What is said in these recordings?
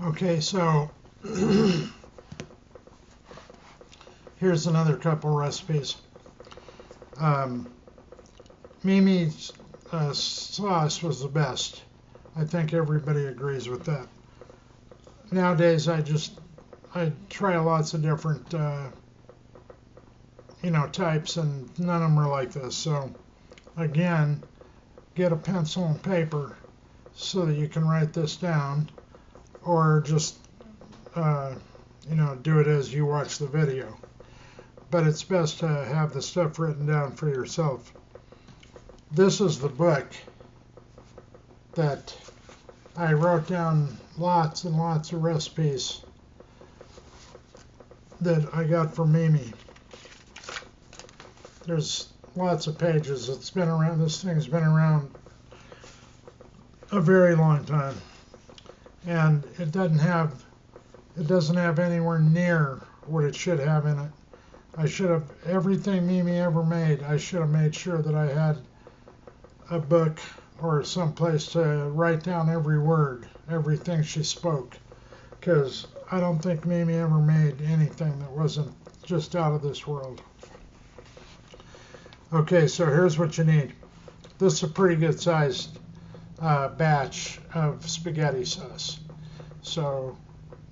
Okay, so here's another couple recipes. Um, Mimi's sauce was the best. I think everybody agrees with that. Nowadays, I try lots of different types, and none of them are like this. So again, get a pencil and paper so that you can write this down, or just do it as you watch the video. But it's best to have the stuff written down for yourself. This is the book that I wrote down lots and lots of recipes that I got from Mimi. There's lots of pages. It's been around, this thing's been around a very long time. And it doesn't have anywhere near what it should have in it. I should have, everything Mimi ever made, I should have made sure that I had a book or someplace to write down every word, everything she spoke. Because I don't think Mimi ever made anything that wasn't just out of this world. Okay, so here's what you need. This is a pretty good sized batch of spaghetti sauce. So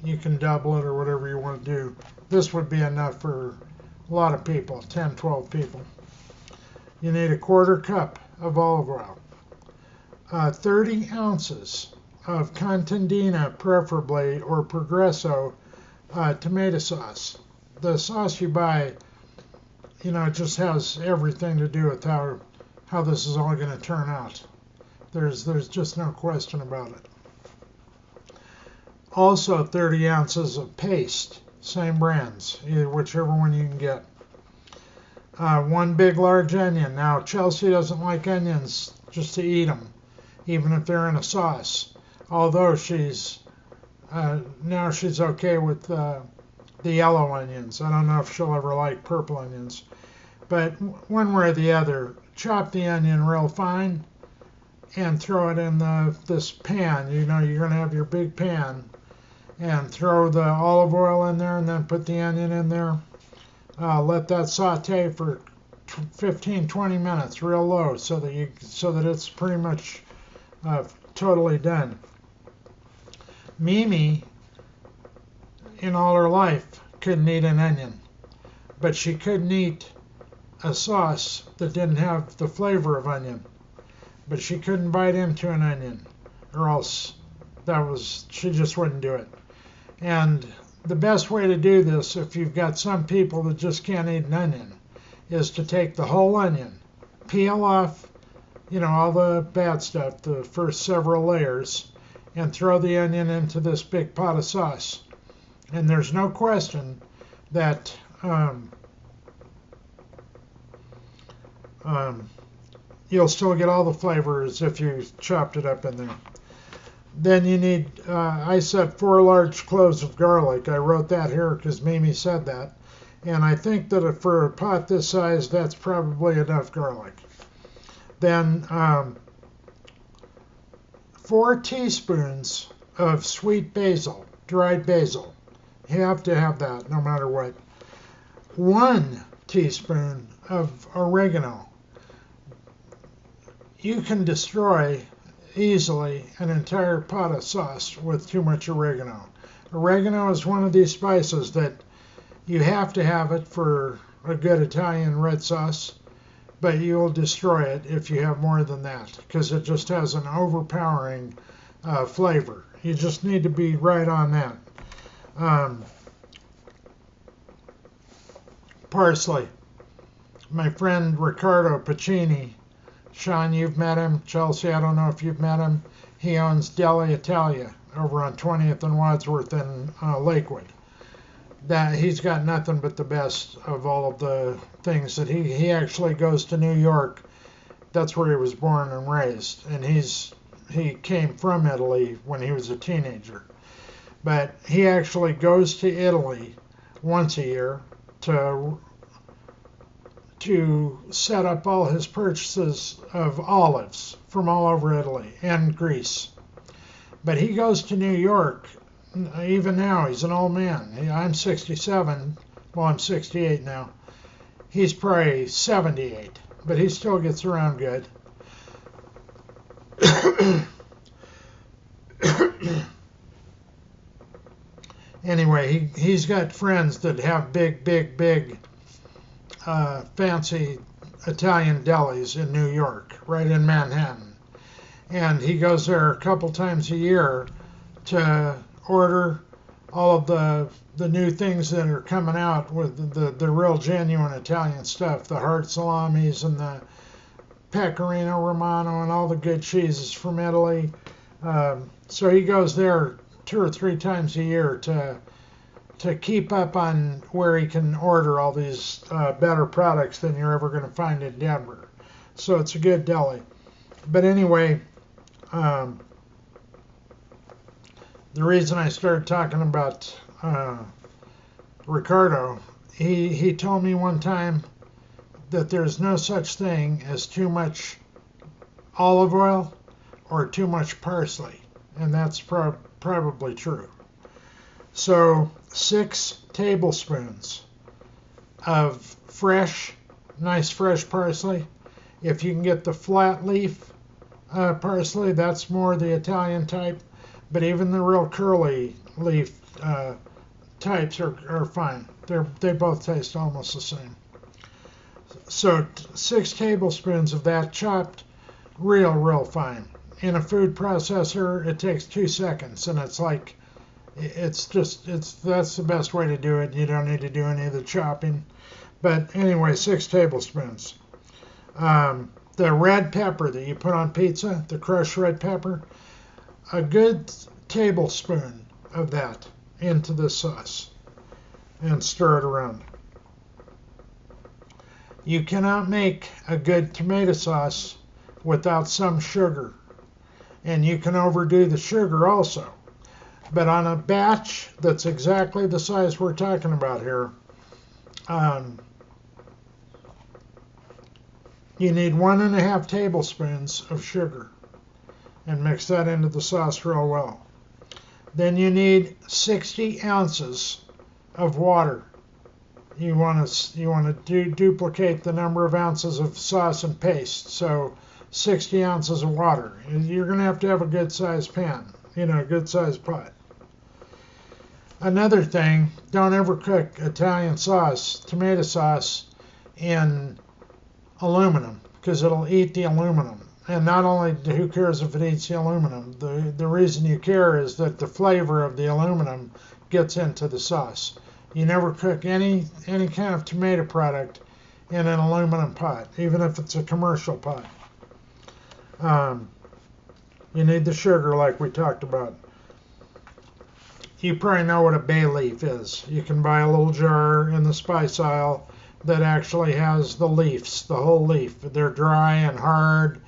you can double it or whatever you want to do. This would be enough for a lot of people, 10, 12 people. You need a quarter cup of olive oil, 30 ounces of Contandina, preferably, or Progresso tomato sauce. The sauce you buy, it just has everything to do with how this is all going to turn out. There's just no question about it. Also 30 ounces of paste, same brands, whichever one you can get. One big large onion. Now Chelsea doesn't like onions just to eat them, even if they're in a sauce. Although now she's okay with the yellow onions. I don't know if she'll ever like purple onions. But one way or the other, chop the onion real fine and throw it in this pan. You're going to have your big pan, and throw the olive oil in there and then put the onion in there. Let that saute for 15, 20 minutes, real low, so that it's pretty much totally done. Mimi, in all her life, couldn't eat an onion, but she couldn't eat a sauce that didn't have the flavor of onion. But she couldn't bite into an onion, or else she just wouldn't do it. And the best way to do this, if you've got some people that just can't eat an onion, is to take the whole onion, peel off, all the bad stuff, the first several layers, and throw the onion into this big pot of sauce. And there's no question that you'll still get all the flavors if you chopped it up in there. Then you need, I said 4 large cloves of garlic. I wrote that here because Mimi said that. And I think that for a pot this size, that's probably enough garlic. Then 4 teaspoons of sweet basil, dried basil. You have to have that no matter what. 1 teaspoon of oregano. You can destroy easily an entire pot of sauce with too much oregano. Oregano is one of these spices that you have to have it for a good Italian red sauce, but you'll destroy it if you have more than that, because it just has an overpowering flavor. You just need to be right on that. Parsley. My friend Riccardo Pacini, Sean, you've met him. Chelsea, I don't know if you've met him. He owns Deli Italia over on 20th and Wadsworth in Lakewood. That he's got nothing but the best of all of the things that he actually goes to New York. That's where he was born and raised, and he came from Italy when he was a teenager. But he actually goes to Italy once a year to set up all his purchases of olives from all over Italy and Greece. But he goes to New York even now, he's an old man. I'm 67. Well, I'm 68 now. He's probably 78, but he still gets around good. Anyway, he's got friends that have big, fancy Italian delis in New York, right in Manhattan. And he goes there a couple times a year to order all of the new things that are coming out with the real genuine Italian stuff, the hard salamis and the pecorino romano and all the good cheeses from Italy. So he goes there 2 or 3 times a year to keep up on where he can order all these better products than you're ever going to find in Denver. So it's a good deli. But anyway, the reason I started talking about Ricardo, he told me one time that there's no such thing as too much olive oil or too much parsley, and that's probably true. So 6 tablespoons of nice fresh parsley. If you can get the flat leaf parsley, that's more the Italian type, but even the real curly leaf types are fine. They both taste almost the same. So 6 tablespoons of that chopped real fine. In a food processor, it takes 2 seconds, and that's the best way to do it. You don't need to do any of the chopping. But anyway, 6 tablespoons. The red pepper that you put on pizza, the crushed red pepper, a good tablespoon of that into the sauce and stir it around. You cannot make a good tomato sauce without some sugar, and you can overdo the sugar also. But on a batch that's exactly the size we're talking about here, you need 1.5 tablespoons of sugar and mix that into the sauce real well. Then you need 60 ounces of water. You want to duplicate the number of ounces of sauce and paste. So 60 ounces of water. You're going to have a good sized pan, a good sized pot. Another thing, don't ever cook Italian sauce, tomato sauce, in aluminum, because it'll eat the aluminum. And not only who cares if it eats the aluminum, the reason you care is that the flavor of the aluminum gets into the sauce. You never cook any kind of tomato product in an aluminum pot, even if it's a commercial pot. You need the sugar like we talked about. You probably know what a bay leaf is. You can buy a little jar in the spice aisle that actually has the leaves, the whole leaf. They're dry and hard.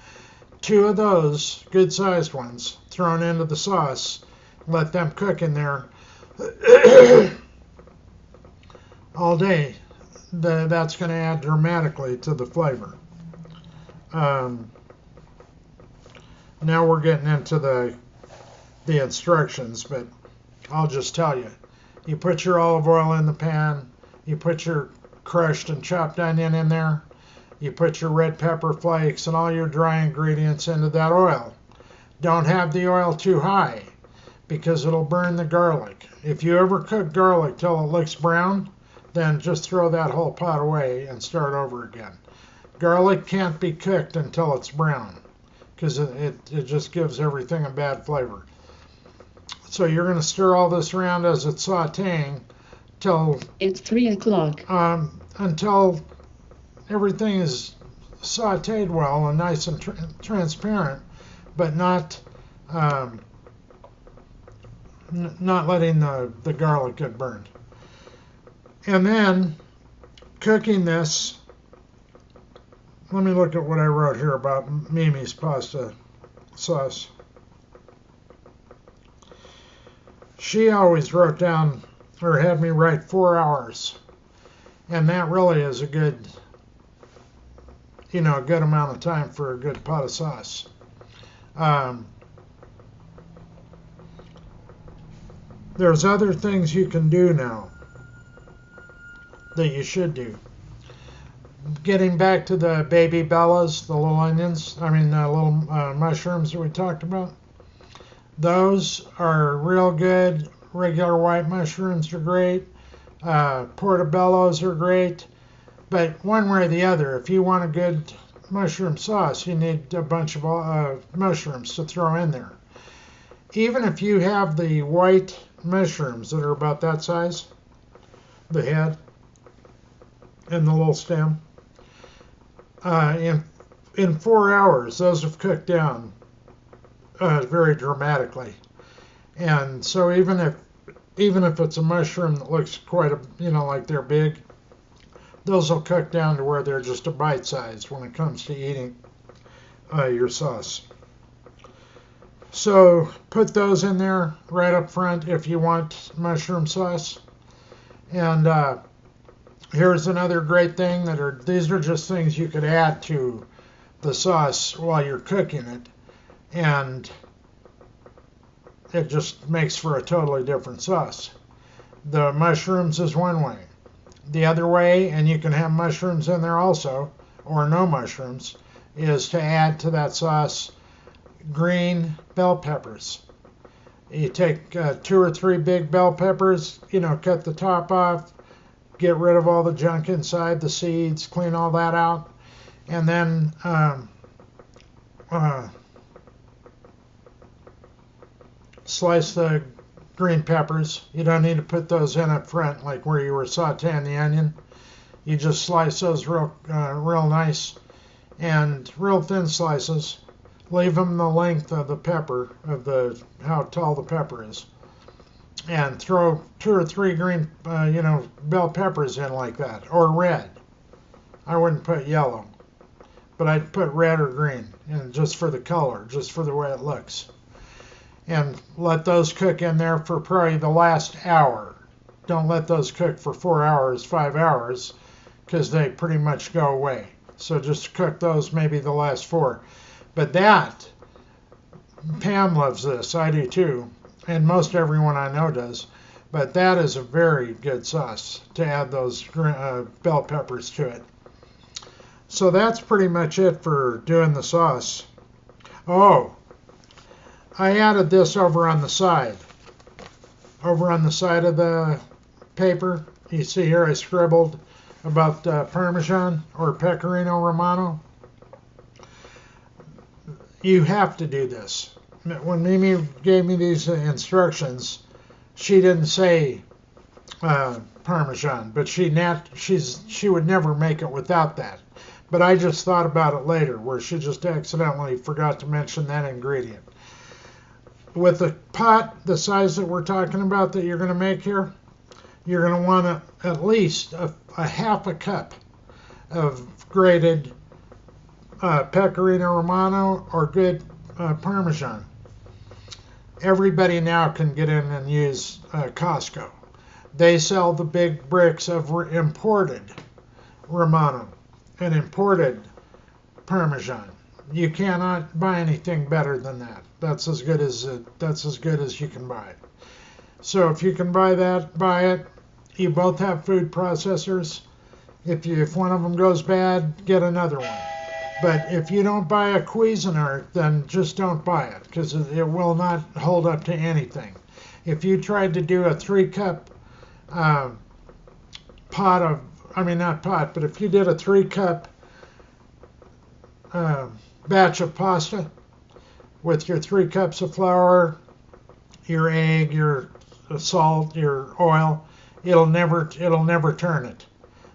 2 of those, good-sized ones, thrown into the sauce. Let them cook in there all day. That's going to add dramatically to the flavor. Now we're getting into the instructions, but I'll just tell you. You put your olive oil in the pan. You put your crushed and chopped onion in there. You put your red pepper flakes and all your dry ingredients into that oil. Don't have the oil too high because it'll burn the garlic. If you ever cook garlic till it looks brown, then just throw that whole pot away and start over again. Garlic can't be cooked until it's brown because it just gives everything a bad flavor. So you're going to stir all this around as it's sauteing till it's 3 o'clock. Until everything is sauteed well and nice and transparent, but not letting the garlic get burned. And then cooking this. Let me look at what I wrote here about Mimi's pasta sauce. She always wrote down, or had me write 4 hours. And that really is a good amount of time for a good pot of sauce. There's other things you can do now that you should do. Getting back to the baby bellas, the little onions, the little mushrooms that we talked about. Those are real good. Regular white mushrooms are great. Portobellos are great. But one way or the other, if you want a good mushroom sauce, you need a bunch of mushrooms to throw in there. Even if you have the white mushrooms that are about that size, the head and the little stem, in 4 hours, those have cooked down very dramatically. And so even if it's a mushroom that looks quite like they're big, those will cook down to where they're just a bite size when it comes to eating your sauce. So put those in there right up front if you want mushroom sauce. And here's another great thing these are just things you could add to the sauce while you're cooking it, and it just makes for a totally different sauce. The mushrooms is one way. The other way, and you can have mushrooms in there also, or no mushrooms, is to add to that sauce green bell peppers. You take 2 or 3 big bell peppers, cut the top off, get rid of all the junk inside, the seeds, clean all that out, and then slice the green peppers. You don't need to put those in up front like where you were sauteing the onion. You just slice those real nice and real thin slices. Leave them the length of the pepper, how tall the pepper is. And throw 2 or 3 green, bell peppers in like that, or red. I wouldn't put yellow, but I'd put red or green, and just for the color, just for the way it looks. And let those cook in there for probably the last hour. Don't let those cook for 4 hours, 5 hours, because they pretty much go away. So just cook those maybe the last 4. But that, Pam loves this, I do too, and most everyone I know does. But that is a very good sauce to add those bell peppers to it. So that's pretty much it for doing the sauce. Oh, I added this over on the side. Over on the side of the paper, you see here I scribbled about Parmesan or Pecorino Romano. You have to do this. When Mimi gave me these instructions, she didn't say Parmesan, but she would never make it without that. But I just thought about it later, where she just accidentally forgot to mention that ingredient. With the pot, the size that we're talking about that you're going to make here, you're going to want at least a half a cup of grated Pecorino Romano or good Parmesan. Everybody now can get in and use Costco. They sell the big bricks of imported Romano and imported Parmesan. You cannot buy anything better than that. That's as good as you can buy it. So if you can buy that, buy it. You both have food processors. If one of them goes bad, get another one. But if you don't buy a Cuisinart, then just don't buy it, because it will not hold up to anything. If you tried to do a 3-cup if you did a 3-cup batch of pasta with your 3 cups of flour, your egg, your salt, your oil, it'll never turn it.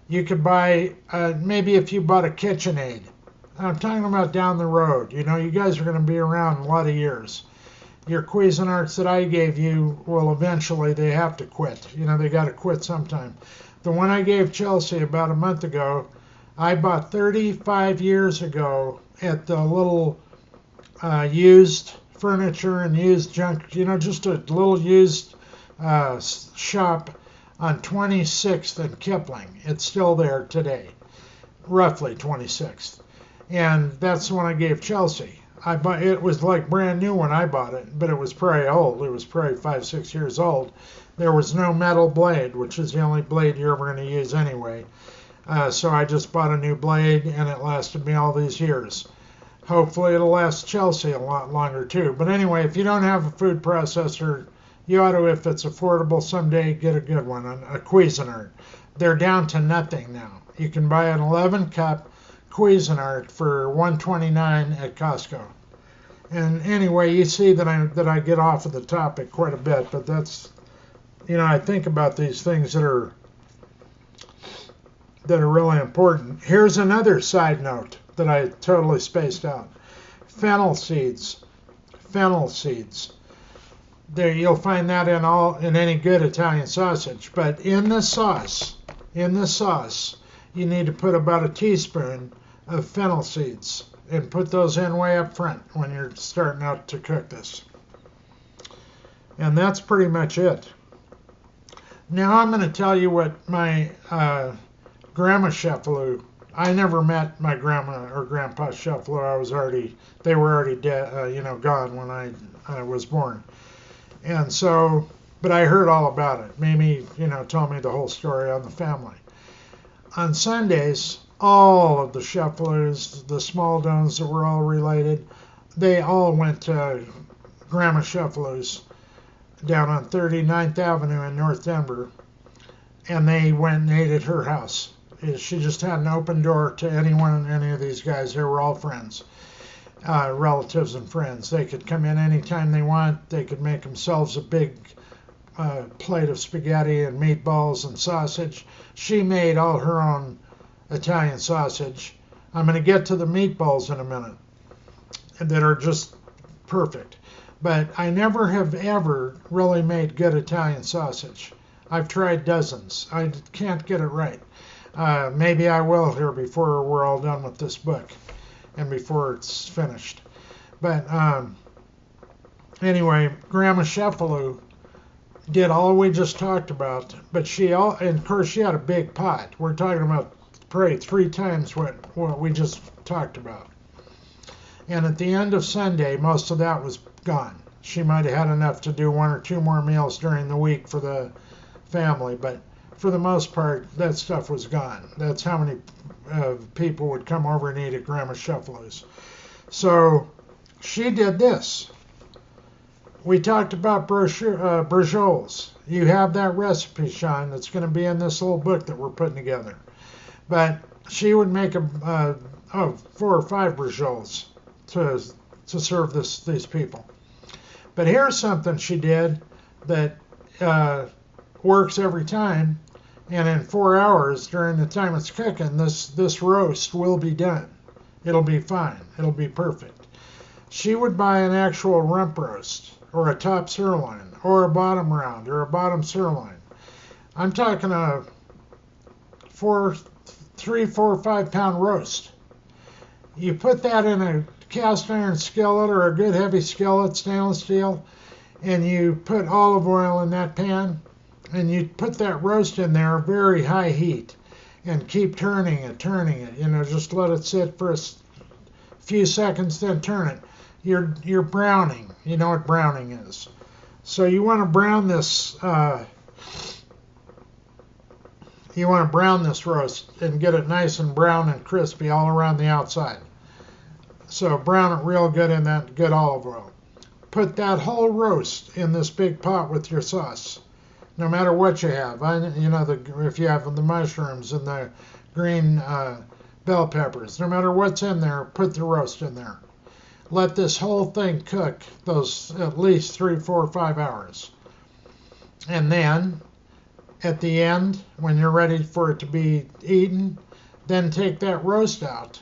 You could buy maybe if you bought a KitchenAid. I'm talking about down the road. You guys are going to be around a lot of years. Your Cuisinarts that I gave you will eventually, they have to quit. They got to quit sometime. The one I gave Chelsea about a month ago, I bought 35 years ago at the little used furniture and used junk, just a little used shop on 26th and Kipling. It's still there today, roughly 26th. And that's the one I gave Chelsea. It was like brand new when I bought it, but it was probably old. It was probably 5, 6 years old. There was no metal blade, which is the only blade you're ever going to use anyway. So I just bought a new blade, and it lasted me all these years. Hopefully it'll last Chelsea a lot longer too. But anyway, if you don't have a food processor, you ought to, if it's affordable someday, get a good one, a Cuisinart. They're down to nothing now. You can buy an 11-cup Cuisinart for $1.29 at Costco. And anyway, you see that I get off of the topic quite a bit, but that's, I think about these things that are really important. Here's another side note that I totally spaced out. Fennel seeds. Fennel seeds. There, you'll find that in any good Italian sausage. But in the sauce, you need to put about a teaspoon of fennel seeds and put those in way up front when you're starting out to cook this. And that's pretty much it. Now I'm going to tell you what my Grandma Sheffaloo. I never met my grandma or grandpa Sheffaloo. They were already dead, gone when I was born. And so, but I heard all about it. Mimi, told me the whole story on the family. On Sundays, all of the Sheffaloos, the Smaldones that were all related, they all went to Grandma Sheffaloo's down on 39th Avenue in North Denver, and they went and ate at her house. She just had an open door to any of these guys. They were all friends, relatives and friends. They could come in anytime they want. They could make themselves a big plate of spaghetti and meatballs and sausage. She made all her own Italian sausage. I'm going to get to the meatballs in a minute that are just perfect. But I never have ever really made good Italian sausage. I've tried dozens. I can't get it right. Maybe I will here before we're all done with this book and before it's finished. But anyway, Grandma Sheffaloo did all we just talked about, but and of course she had a big pot. We're talking about probably 3 times what we just talked about. And at the end of Sunday, most of that was gone. She might have had enough to do 1 or 2 more meals during the week for the family, but for the most part, that stuff was gone. That's how many people would come over and eat at Grandma Sheffaloo's. So she did this. We talked about brogioles. You have that recipe, Sean, that's going to be in this little book that we're putting together. But she would make 4 or 5 brogioles to serve these people. But here's something she did that works every time. And in 4 hours during the time it's cooking, this roast will be done. It'll be fine. It'll be perfect. She would buy an actual rump roast, or a top sirloin, or a bottom round, or a bottom sirloin. I'm talking a 3, 4, 5 pound roast. You put that in a cast iron skillet or a good heavy skillet, stainless steel, and you put olive oil in that pan, and you put that roast in there, very high heat, and keep turning it, just let it sit for a few seconds, then turn it. You're browning. You know what browning is. So you want to brown this. You want to brown this roast and get it nice and brown and crispy all around the outside. So brown it real good in that good olive oil. Put that whole roast in this big pot with your sauce, no matter what you have. If you have the mushrooms and the green bell peppers, no matter what's in there, put the roast in there. Let this whole thing cook those at least 3, 4, 5 hours. And then at the end, when you're ready for it to be eaten, then take that roast out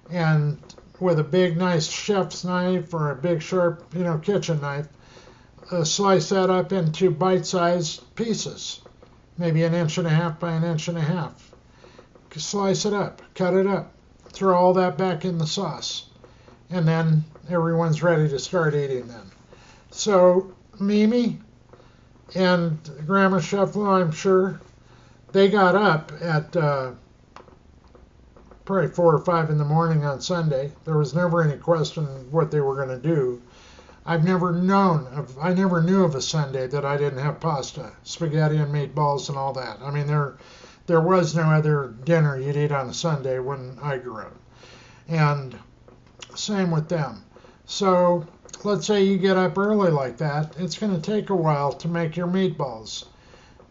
and with a big nice chef's knife or a big sharp kitchen knife, slice that up into bite-sized pieces, maybe 1.5 inches by 1.5 inches. Slice it up, cut it up, throw all that back in the sauce, and then everyone's ready to start eating then. So Mimi and Grandma Sheffaloo, I'm sure, they got up at probably 4 or 5 in the morning on Sunday. There was never any question what they were going to do. I never knew of a Sunday that I didn't have pasta, spaghetti and meatballs and all that. I mean, there was no other dinner you'd eat on a Sunday when I grew up. And same with them. So let's say you get up early like that. It's going to take a while to make your meatballs,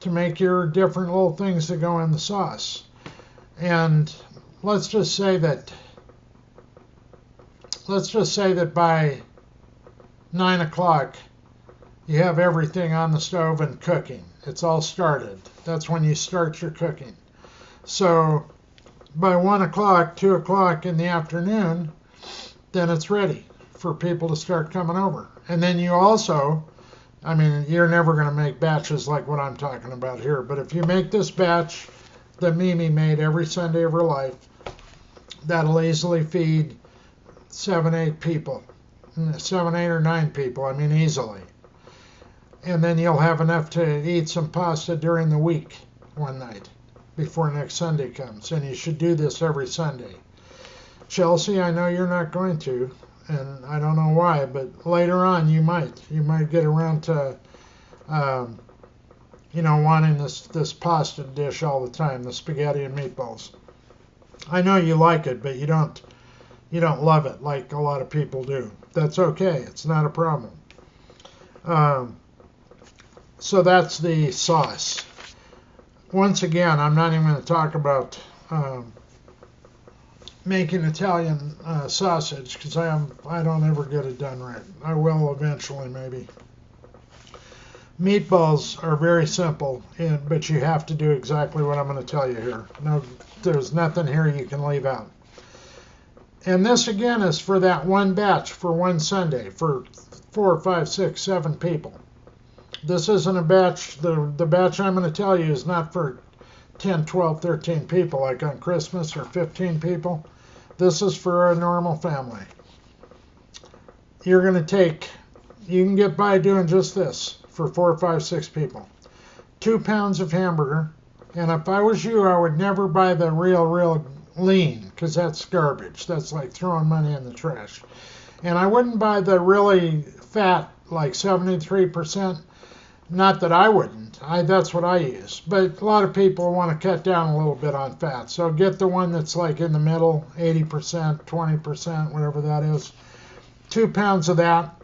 to make your different little things that go in the sauce. And let's just say that by 9 o'clock, you have everything on the stove and cooking. It's all started. That's when you start your cooking. So by 1 o'clock, 2 o'clock in the afternoon, then it's ready for people to start coming over. And then you also, I mean, you're never going to make batches like what I'm talking about here, but if you make this batch that Mimi made every Sunday of her life, that'll easily feed 7, 8 people. 7, 8, or 9 people, I mean, easily. And then you'll have enough to eat some pasta during the week one night before next Sunday comes. And you should do this every Sunday. Chelsea, I know you're not going to, and I don't know why, but later on you might. You might get around to, wanting this pasta dish all the time, the spaghetti and meatballs. I know you like it, but you don't love it like a lot of people do. That's okay. It's not a problem. So that's the sauce. Once again, I'm not even going to talk about making Italian sausage because I don't ever get it done right. I will eventually, maybe. Meatballs are very simple, but you have to do exactly what I'm going to tell you here. No, there's nothing here you can leave out. And this again is for that one batch for one Sunday for 4, 5, 6, 7 people. This isn't a batch. The batch I'm going to tell you is not for 10, 12, 13 people like on Christmas or 15 people. This is for a normal family. You can get by doing just this for 4, 5, 6 people. 2 pounds of hamburger. And if I was you, I would never buy the real lean, because that's garbage. That's like throwing money in the trash. And I wouldn't buy the really fat, like 73%. Not that I wouldn't. That's what I use. But a lot of people want to cut down a little bit on fat. So get the one that's like in the middle, 80%, 20%, whatever that is. 2 pounds of that.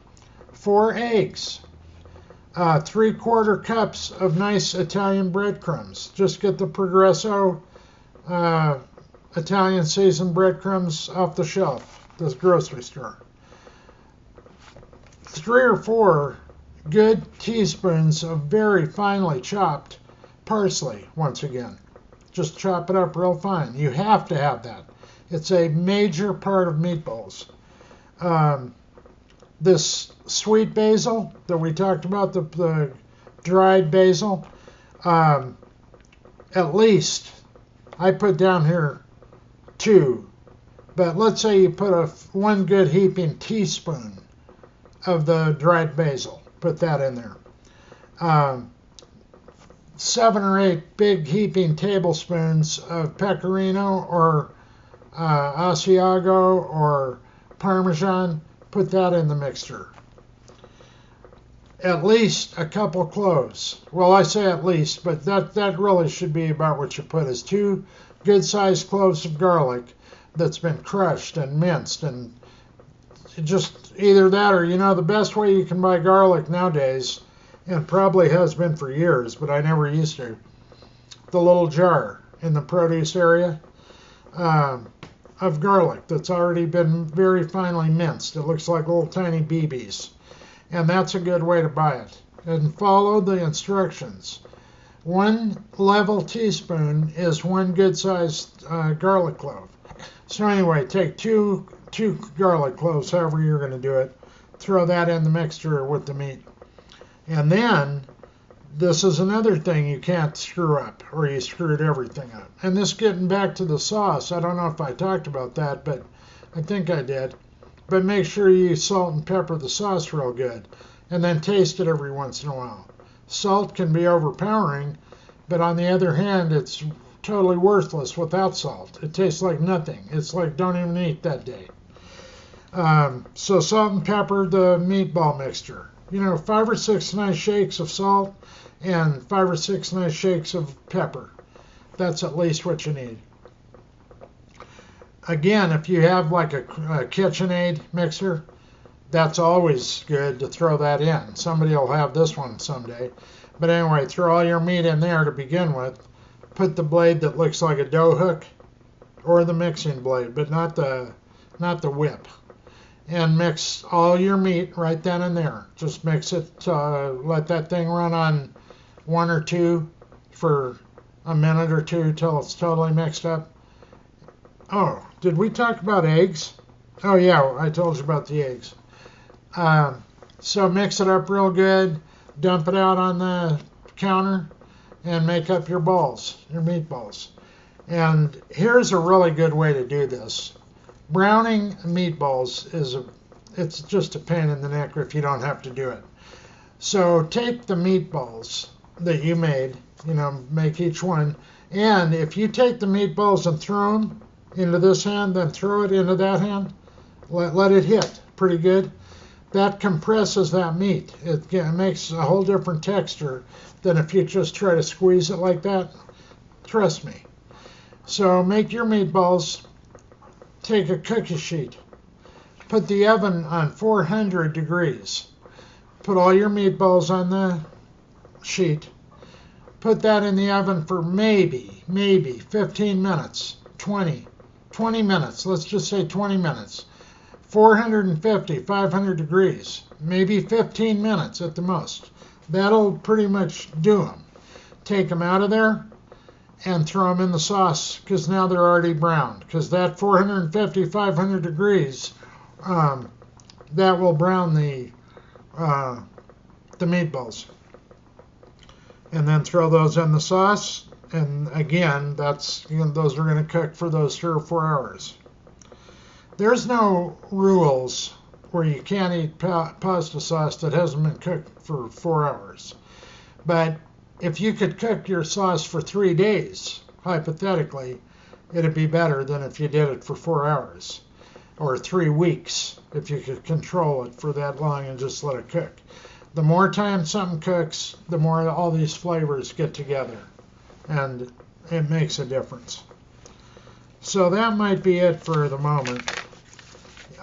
4 eggs. 3/4 cups of nice Italian breadcrumbs. Just get the Progresso Italian seasoned breadcrumbs off the shelf, this grocery store. 3 or 4 good teaspoons of very finely chopped parsley, once again. Just chop it up real fine. You have to have that. It's a major part of meatballs. This sweet basil that we talked about, the dried basil, at least, I put down here 2, but let's say you put 1 good heaping teaspoon of the dried basil. Put that in there. 7 or 8 big heaping tablespoons of pecorino or Asiago or Parmesan. Put that in the mixture. At least a couple cloves. Well, I say at least, but that really should be about what you put, is 2 good-sized cloves of garlic that's been crushed and minced, and just either that or, the best way you can buy garlic nowadays, and probably has been for years, but I never used to, the little jar in the produce area of garlic that's already been very finely minced. It looks like little tiny BBs. And that's a good way to buy it. And follow the instructions. 1 level teaspoon is 1 good-sized garlic clove. So anyway, take 2 garlic cloves, however you're going to do it. Throw that in the mixture with the meat. And then, this is another thing you can't screw up, or you screwed everything up. And this, getting back to the sauce, I don't know if I talked about that, but I think I did. But make sure you salt and pepper the sauce real good, and then taste it every once in a while. Salt can be overpowering, but on the other hand, it's totally worthless without salt. It tastes like nothing. It's like don't even eat that day. So salt and pepper, the meatball mixture. 5 or 6 nice shakes of salt and 5 or 6 nice shakes of pepper. That's at least what you need. Again, if you have like a KitchenAid mixer, that's always good to throw that in. Somebody will have this one someday. But anyway, throw all your meat in there to begin with. Put the blade that looks like a dough hook or the mixing blade, but not the whip. And mix all your meat right then and there. Just mix it, let that thing run on 1 or 2 for a minute or 2 till it's totally mixed up. Oh, did we talk about eggs? Oh yeah, I told you about the eggs. So mix it up real good, dump it out on the counter, and make up your balls, your meatballs. And here's a really good way to do this. Browning meatballs it's just a pain in the neck if you don't have to do it. So take the meatballs that you made, make each one, and if you take the meatballs and throw them into this hand, then throw it into that hand, let it hit pretty good. That compresses that meat. It makes a whole different texture than if you just try to squeeze it like that. Trust me. So make your meatballs. Take a cookie sheet. Put the oven on 400 degrees. Put all your meatballs on the sheet. Put that in the oven for maybe 15 minutes, 20 minutes. Let's just say 20 minutes. 450, 500 degrees, maybe 15 minutes at the most. That'll pretty much do them. Take them out of there and throw them in the sauce because now they're already browned. Because that 450, 500 degrees, that will brown the meatballs. And then throw those in the sauce. And again, those are going to cook for those 3 or 4 hours. There's no rules where you can't eat pasta sauce that hasn't been cooked for 4 hours. But if you could cook your sauce for 3 days, hypothetically, it'd be better than if you did it for 4 hours. Or 3 weeks, if you could control it for that long and just let it cook. The more time something cooks, the more all these flavors get together. And it makes a difference. So that might be it for the moment.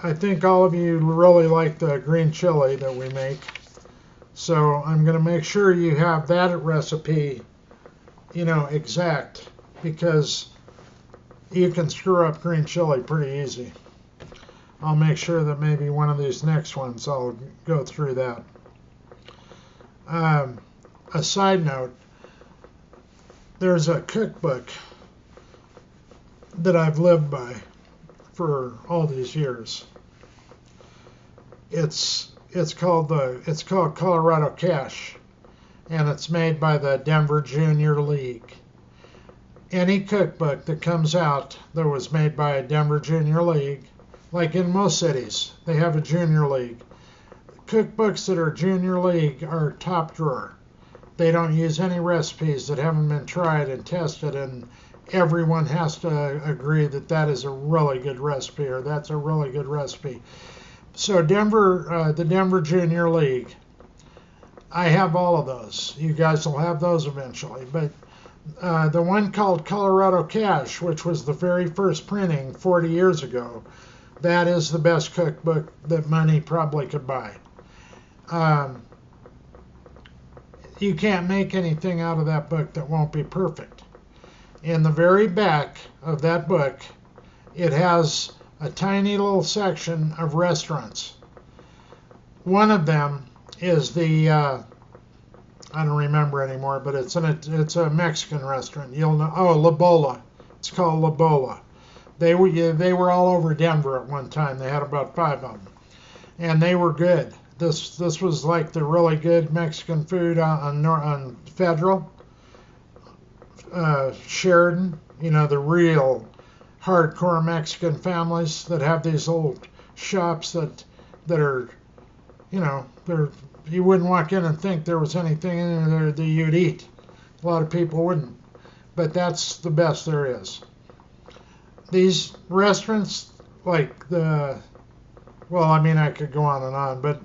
I think all of you really like the green chili that we make. So I'm going to make sure you have that recipe, exact, because you can screw up green chili pretty easy. I'll make sure that maybe one of these next ones I'll go through that. A side note, there's a cookbook that I've lived by for all these years. It's called Colorado Cash, and it's made by the Denver Junior League. Any cookbook that comes out that was made by a Denver Junior League, like in most cities, they have a Junior League. Cookbooks that are Junior League are top drawer. They don't use any recipes that haven't been tried and tested, and everyone has to agree that that is a really good recipe or that's a really good recipe. So the Denver Junior League, I have all of those. You guys will have those eventually. But the one called Colorado Cash, which was the very first printing 40 years ago, that is the best cookbook that money probably could buy. You can't make anything out of that book that won't be perfect. In the very back of that book, it has a tiny little section of restaurants. One of them is the I don't remember anymore, but it's a Mexican restaurant. You'll know. Oh, La Bola. It's called La Bola. They were all over Denver at one time. They had about 5 of them, and they were good. This was like the really good Mexican food on Federal, Sheridan. The real hardcore Mexican families that have these old shops that are, you wouldn't walk in and think there was anything in there that you'd eat. A lot of people wouldn't. but that's the best there is. These restaurants, like I could go on, but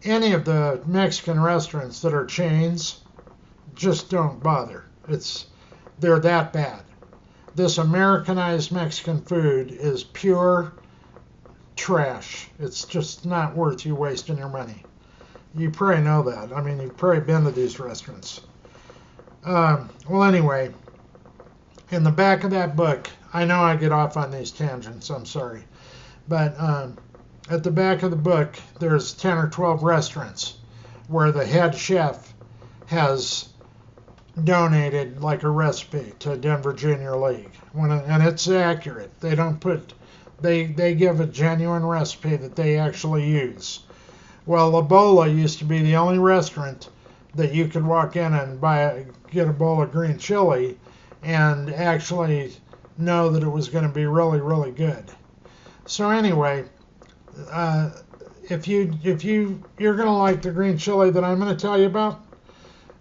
any of the Mexican restaurants that are chains, just don't bother. They're that bad. This Americanized Mexican food is pure trash. It's just not worth you wasting your money. You probably know that. I mean, you've probably been to these restaurants. Well, anyway, in the back of that book, I know I get off on these tangents, I'm sorry, but at the back of the book, there's 10 or 12 restaurants where the head chef has donated like a recipe to Denver Junior League, and it's accurate. They give a genuine recipe that they actually use. Well, La Bola used to be the only restaurant that you could walk in and get a bowl of green chili and actually know that it was going to be really, really good. So anyway, if you're going to like the green chili that I'm going to tell you about,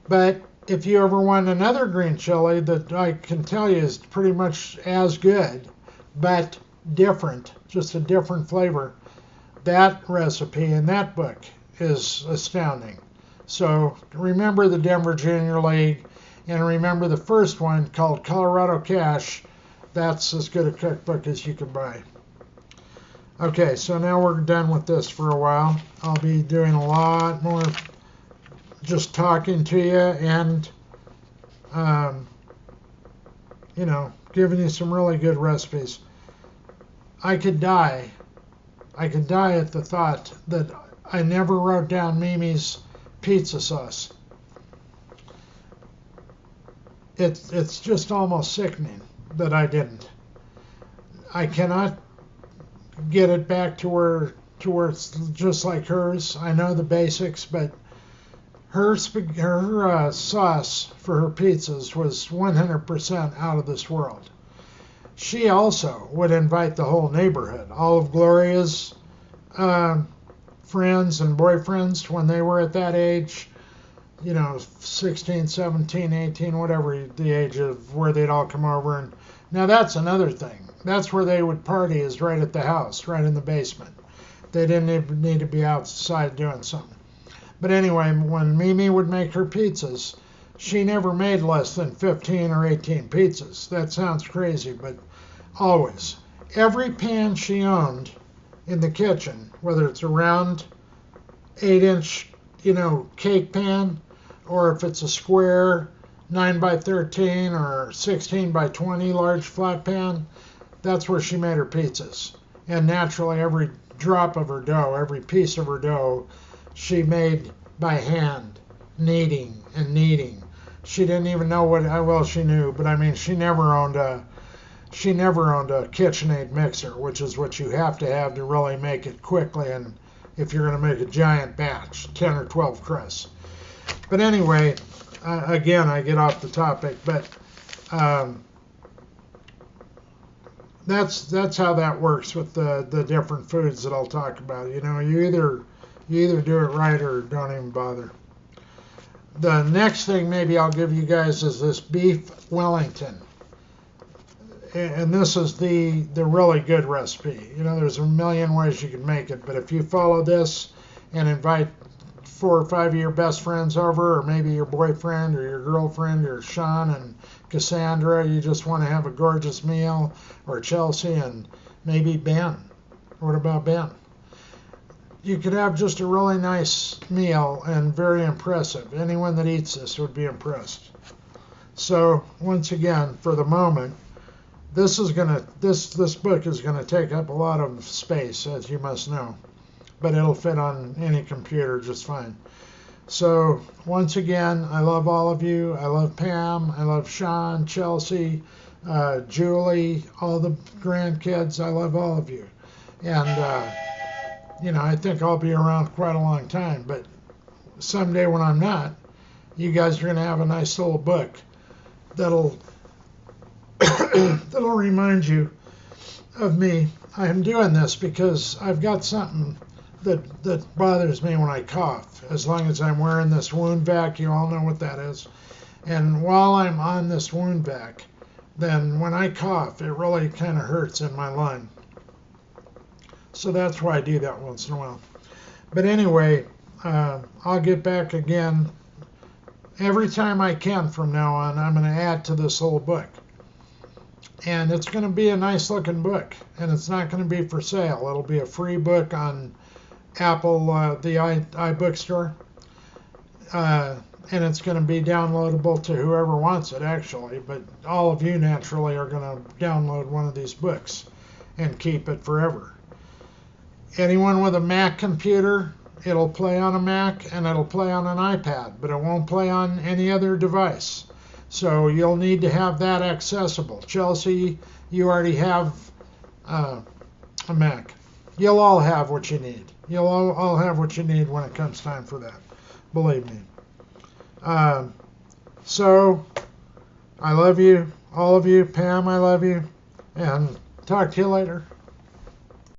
but if you ever want another green chili that I can tell you is pretty much as good, but different, just a different flavor, that recipe in that book is astounding. So remember the Denver Junior League, and remember the first one called Colorado Cash. That's as good a cookbook as you could buy. Okay, so now we're done with this for a while. I'll be doing a lot more just talking to you and, giving you some really good recipes. I could die at the thought that I never wrote down Mimi's pizza sauce. It's just almost sickening that I didn't. I cannot get it back to where it's just like hers. I know the basics, but her sauce for her pizzas was 100% out of this world. She also would invite the whole neighborhood, all of Gloria's friends and boyfriends when they were at that age, 16, 17, 18, whatever the age of where they'd all come over. And now that's another thing. That's where they would party, is right at the house, right in the basement. They didn't even need to be outside doing something. But anyway, when Mimi would make her pizzas, she never made less than 15 or 18 pizzas. That sounds crazy, but always. Every pan she owned in the kitchen, whether it's a round 8-inch, cake pan, or if it's a square 9 by 13 or 16 by 20 large flat pan, that's where she made her pizzas. And naturally, every drop of her dough, every piece of her dough, she made by hand, kneading and kneading. She didn't even know she knew, but I mean, she never owned a KitchenAid mixer, which is what you have to really make it quickly, and if you're going to make a giant batch, 10 or 12 crusts. But anyway, again, I get off the topic, but that's how that works with the different foods that I'll talk about. You either do it right or don't even bother. The next thing maybe I'll give you guys is this beef Wellington. And this is the really good recipe. There's a million ways you can make it, but if you follow this and invite 4 or 5 of your best friends over, or maybe your boyfriend or your girlfriend or Sean and Cassandra, you just want to have a gorgeous meal, or Chelsea and maybe Ben. What about Ben? You could have just a really nice meal and very impressive. Anyone that eats this would be impressed. So once again, for the moment, this book is gonna take up a lot of space, as you must know, but it'll fit on any computer just fine. So once again, I love all of you. I love Pam. I love Sean, Chelsea, Julie, all the grandkids. I love all of you, and I think I'll be around quite a long time. But someday when I'm not, you guys are gonna have a nice little book that'll remind you of me. I am doing this because I've got something that bothers me when I cough. As long as I'm wearing this wound vac, you all know what that is. And while I'm on this wound vac, then when I cough, it really kind of hurts in my lung. So that's why I do that once in a while. But anyway, I'll get back again every time I can from now on. I'm going to add to this little book. And it's going to be a nice looking book. And it's not going to be for sale. It'll be a free book on Apple, the iBookstore. And it's going to be downloadable to whoever wants it, actually. But all of you naturally are going to download one of these books and keep it forever. Anyone with a Mac computer, it'll play on a Mac and it'll play on an iPad, but it won't play on any other device. So you'll need to have that accessible. Chelsea, you already have a Mac. You'll all have what you need. You'll all have what you need when it comes time for that. Believe me. So I love you, all of you. Pam, I love you. And talk to you later.